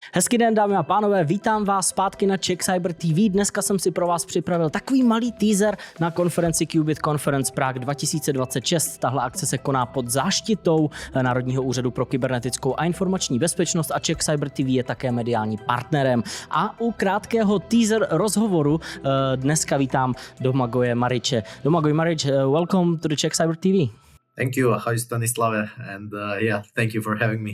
Hezký den, dámy a pánové, vítám vás zpátky na CZECH CYBER TV. Dneska jsem si pro vás připravil takový malý teaser na konferenci Qubit Conference Prague 2026. Tahle akce se koná pod záštitou Národního úřadu pro kybernetickou a informační bezpečnost a CZECH CYBER TV je také mediálním partnerem. A u krátkého teaser rozhovoru dneska vítám Domagoje Mariće. Domagoj Marić, welcome to the CZECH CYBER TV. Thank you. Ahoj Stanislave, and thank you for having me.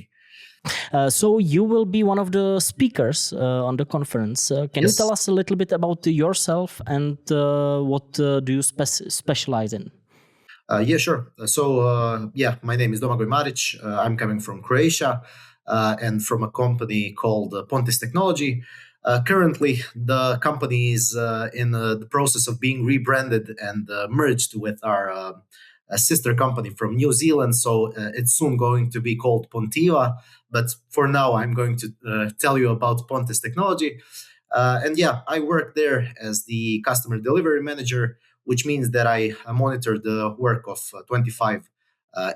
So you will be one of the speakers on the conference. Can you tell us a little bit about yourself and what do you specialize in? Yeah, sure. So, my name is Domagojem Marićem. I'm coming from Croatia and from a company called Pontis Technology. Currently, the company is in the process of being rebranded and merged with our a sister company from New Zealand, so it's soon going to be called Pontiva. But for now, I'm going to tell you about Pontis Technology. I work there as the customer delivery manager, which means that I monitor the work of 25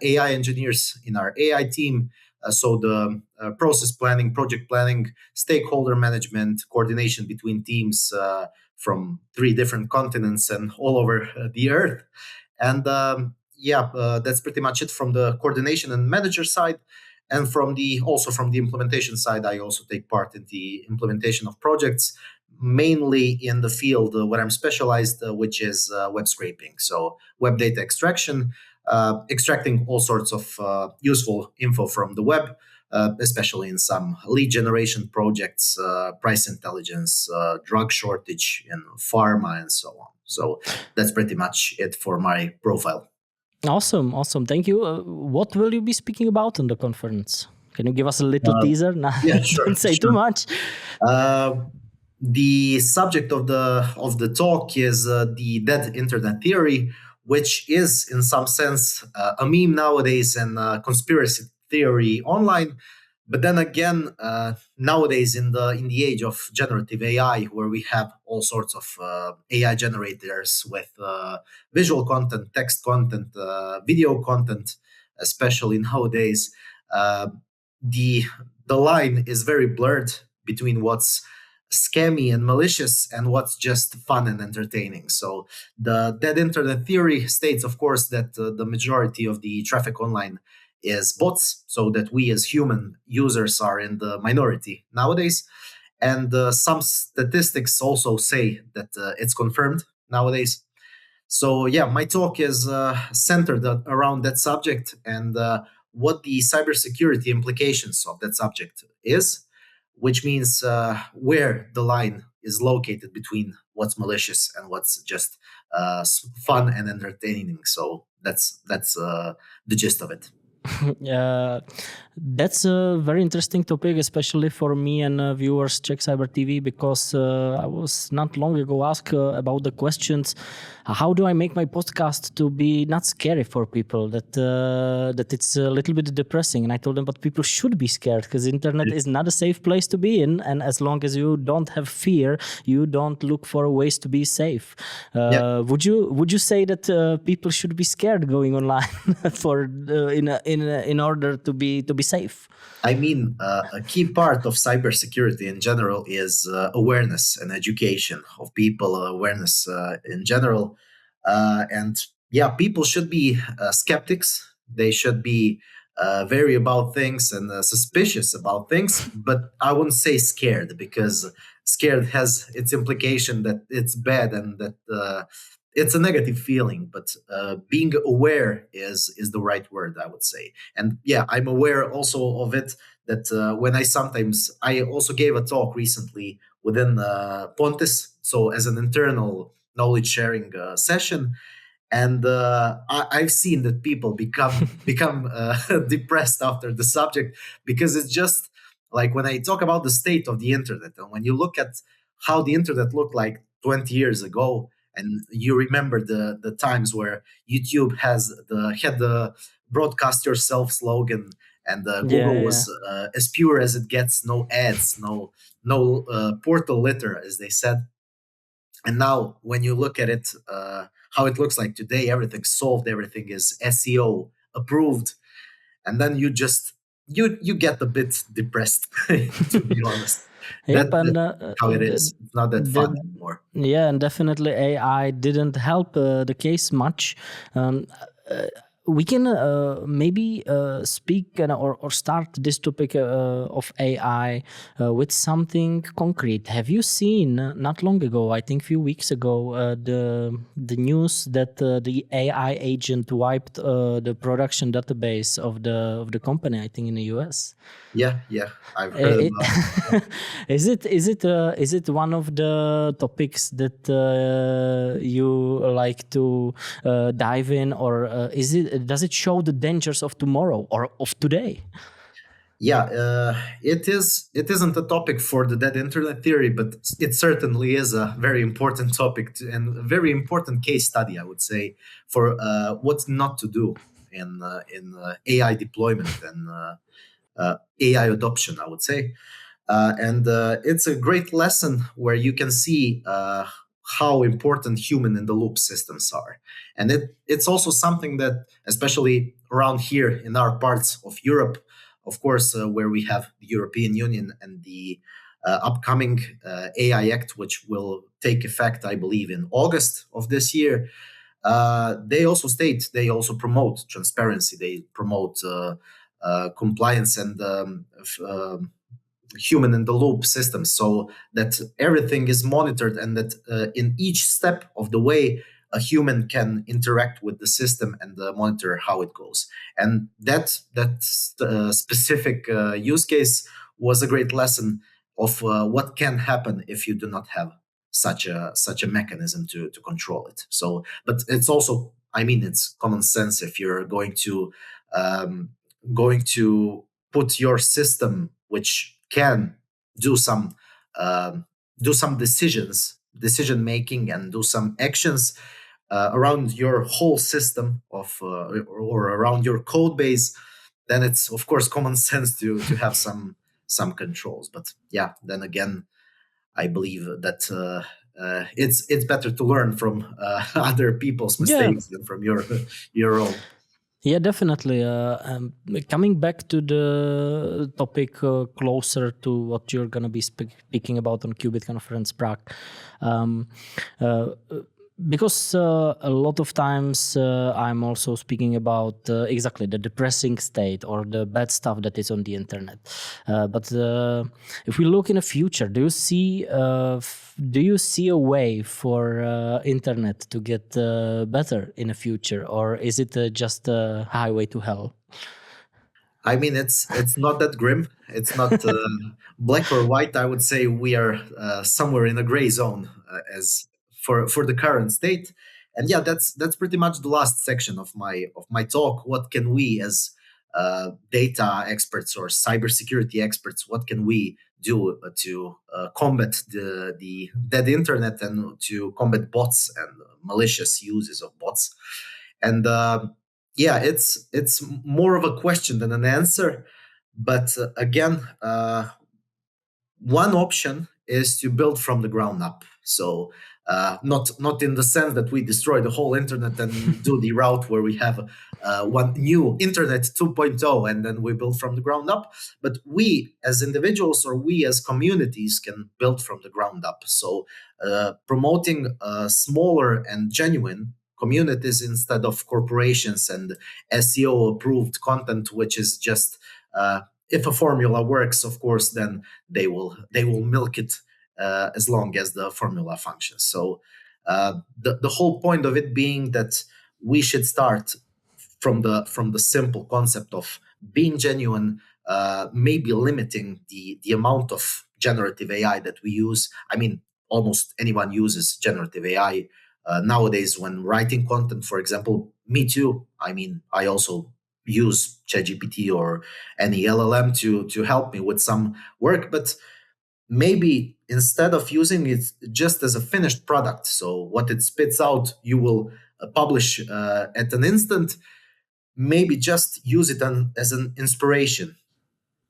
AI engineers in our AI team. So the process planning, project planning, stakeholder management, coordination between teams from 3 different continents and all over the earth. And that's pretty much it from the coordination and manager side. And from the implementation side, I also take part in the implementation of projects, mainly in the field where I'm specialized, which is web scraping. So web data extraction, extracting all sorts of useful info from the web, especially in some lead generation projects, price intelligence, drug shortage in pharma, and so on. So that's pretty much it for my profile. Awesome. Thank you. What will you be speaking about in the conference? Can you give us a little teaser? No, yeah, sure. Don't say too much. The subject of the talk is the dead internet theory, which is in some sense a meme nowadays and a conspiracy theory online. But then again, nowadays in the age of generative AI, where we have all sorts of AI generators with visual content, text content, video content, especially nowadays, the line is very blurred between what's scammy and malicious and what's just fun and entertaining. So the dead internet theory states, of course, that the majority of the traffic online is bots, so that we as human users are in the minority nowadays. And some statistics also say that it's confirmed nowadays. So my talk is centered around that subject and what the cybersecurity implications of that subject is, which means where the line is located between what's malicious and what's just fun and entertaining. So that's the gist of it. That's a very interesting topic, especially for me and viewers CZECH CYBER TV, because I was not long ago asked about the questions: how do I make my podcast to be not scary for people, that it's a little bit depressing? And I told them, but people should be scared because internet is not a safe place to be in, and as long as you don't have fear, you don't look for ways to be safe. Would you say that people should be scared going online for in order to be safe? I mean, a key part of cybersecurity in general is awareness and education of people, awareness in general. People should be skeptics. They should be wary about things and suspicious about things, but I wouldn't say scared, because scared has its implication that it's bad and that it's a negative feeling, but being aware is the right word, I would say. And I'm aware also of it, that when I also gave a talk recently within Pontis, so as an internal knowledge sharing session. And I've seen that people become depressed after the subject, because it's just like when I talk about the state of the internet, and when you look at how the internet looked like 20 years ago, and you remember the times where YouTube had the broadcast yourself slogan, and Google was as pure as it gets, no ads, no portal litter, as they said. And now when you look at it, how it looks like today, everything's solved, everything is SEO approved. And then you just you get a bit depressed, to be honest. Yep, That's how it is. It's not that fun anymore. Yeah, and definitely AI didn't help the case much. We can maybe speak or start this topic of AI with something concrete. Have you seen not long ago, I think a few weeks ago, the news that the AI agent wiped the production database of the company, I think in the US? Yeah, I've heard about it. Is it one of the topics that you like to dive in, or does it show the dangers of tomorrow or of today? Yeah, it isn't a topic for the dead internet theory, but it certainly is a very important topic and a very important case study, I would say, for what not to do in AI deployment and AI adoption, I would say. And it's a great lesson where you can see how important human-in-the-loop systems are. And it's also something that, especially around here in our parts of Europe, of course, where we have the European Union and the upcoming AI Act, which will take effect, I believe, in August of this year, they also promote transparency, they promote compliance and human-in-the-loop systems, so that everything is monitored and that in each step of the way, a human can interact with the system and monitor how it goes. And that specific use case was a great lesson of what can happen if you do not have such a mechanism to control it. So, but it's also, I mean, it's common sense if you're going to put your system, which can do some decision making and do some actions around your whole system of or around your code base, then it's of course common sense to have some controls. But yeah, then again, I believe that it's better to learn from other people's mistakes than from your own. Yeah, definitely. Coming back to the topic closer to what you're going to be speaking about on Qubit Conference Prague, because a lot of times I'm also speaking about exactly the depressing state or the bad stuff that is on the internet. But if we look in the future, do you see a way for internet to get better in the future, or is it just a highway to hell? I mean, it's not that grim. It's not black or white. I would say we are somewhere in a gray zone as for the current state. And yeah, that's pretty much the last section of my talk. What can we as data experts or cybersecurity experts, what can we do to combat the dead internet and to combat bots and malicious uses of bots? And yeah, it's more of a question than an answer. But again, one option is to build from the ground up. So not in the sense that we destroy the whole internet and do the route where we have one new internet 2.0 and then we build from the ground up, but we as individuals or we as communities can build from the ground up. So promoting smaller and genuine communities instead of corporations and SEO approved content, which is just if a formula works, of course, then they will milk it as long as the formula functions. So the whole point of it being that we should start from the simple concept of being genuine, maybe limiting the amount of generative AI that we use. I mean, almost anyone uses generative AI nowadays when writing content, for example. Me too. I mean, I also use ChatGPT or any LLM to help me with some work, but maybe instead of using it just as a finished product, so what it spits out you will publish at an instant, maybe just use it as an inspiration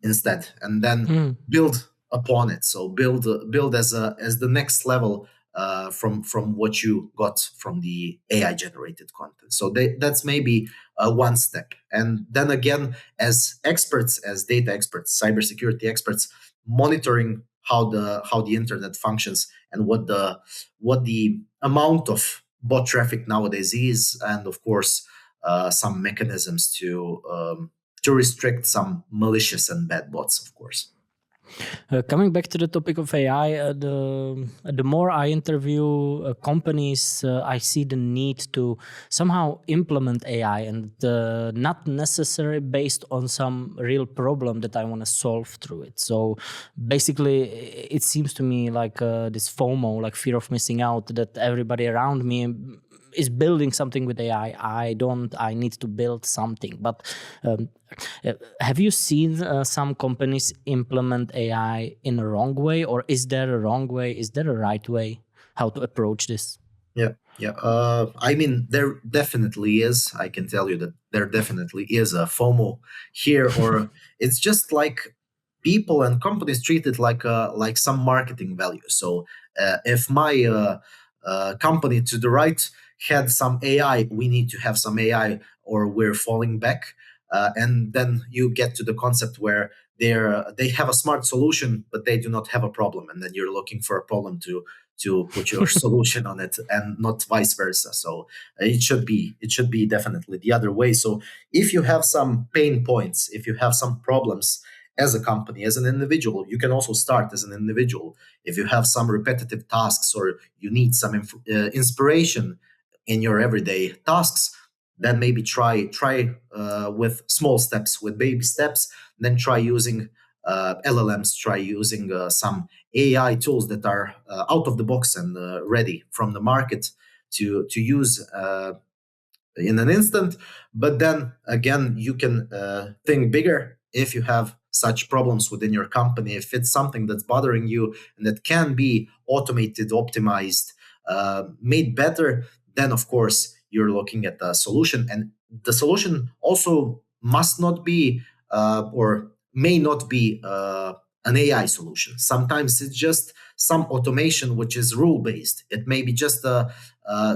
instead, and then build upon it. So build as the next level from what you got from the AI generated content. So that's maybe one step. And then again, as experts, as data experts, cybersecurity experts, monitoring how the internet functions and what the amount of bot traffic nowadays is, and of course some mechanisms to restrict some malicious and bad bots, of course. Coming back to the topic of AI, the more I interview companies, I see the need to somehow implement AI, and not necessarily based on some real problem that I want to solve through it. So basically, it seems to me like this FOMO, like fear of missing out, that everybody around me is building something with AI. I need to build something. But have you seen some companies implement AI in a wrong way, or is there a wrong way? Is there a right way how to approach this? Yeah. I mean, there definitely is. I can tell you that there definitely is a FOMO here, or it's just like people and companies treat it like some marketing value. So if my company to the right had some AI, we need to have some AI or we're falling back. And then you get to the concept where they have a smart solution, but they do not have a problem. And then you're looking for a problem to put your solution on it, and not vice versa. So it should be definitely the other way. So if you have some pain points, if you have some problems as a company, as an individual, you can also start as an individual. If you have some repetitive tasks or you need some inspiration in your everyday tasks, then maybe try with small steps, with baby steps, then try using LLMs, try using some AI tools that are out of the box and ready from the market to use in an instant. But then again, you can think bigger. If you have such problems within your company, if it's something that's bothering you and that can be automated, optimized, made better, then of course you're looking at the solution. And the solution also must not be or may not be an AI solution. Sometimes it's just some automation which is rule-based. It may be just a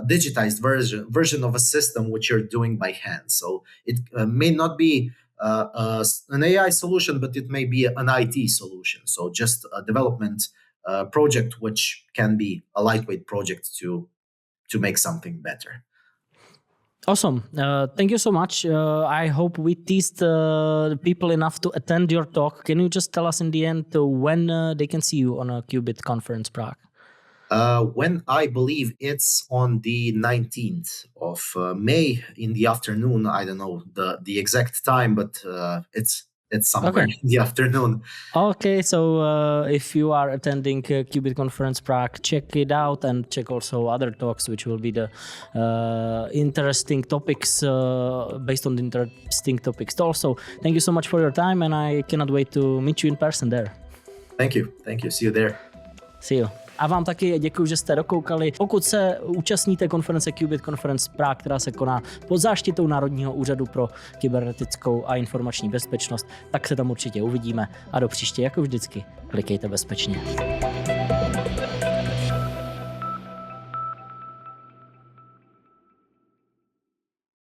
digitized version of a system which you're doing by hand. So it may not be an AI solution, but it may be an IT solution. So just a development project which can be a lightweight project to make something better. Awesome. Thank you so much. I hope we teased the people enough to attend your talk. Can you just tell us in the end when they can see you on a Qubit Conference Prague? When I believe it's on the 19th of May in the afternoon. I don't know the exact time, but it's somewhere in the afternoon. Okay, so if you are attending Qubit Conference Prague, check it out and check also other talks, which will be the interesting topics, based on the interesting topics also. Thank you so much for your time, and I cannot wait to meet you in person there. Thank you. See you there. See you. A vám taky děkuji, že jste dokoukali. Pokud se účastníte konference Qubit Conference Prague, která se koná pod záštitou Národního úřadu pro kybernetickou a informační bezpečnost, tak se tam určitě uvidíme. A do příště, jako vždycky, klikejte bezpečně.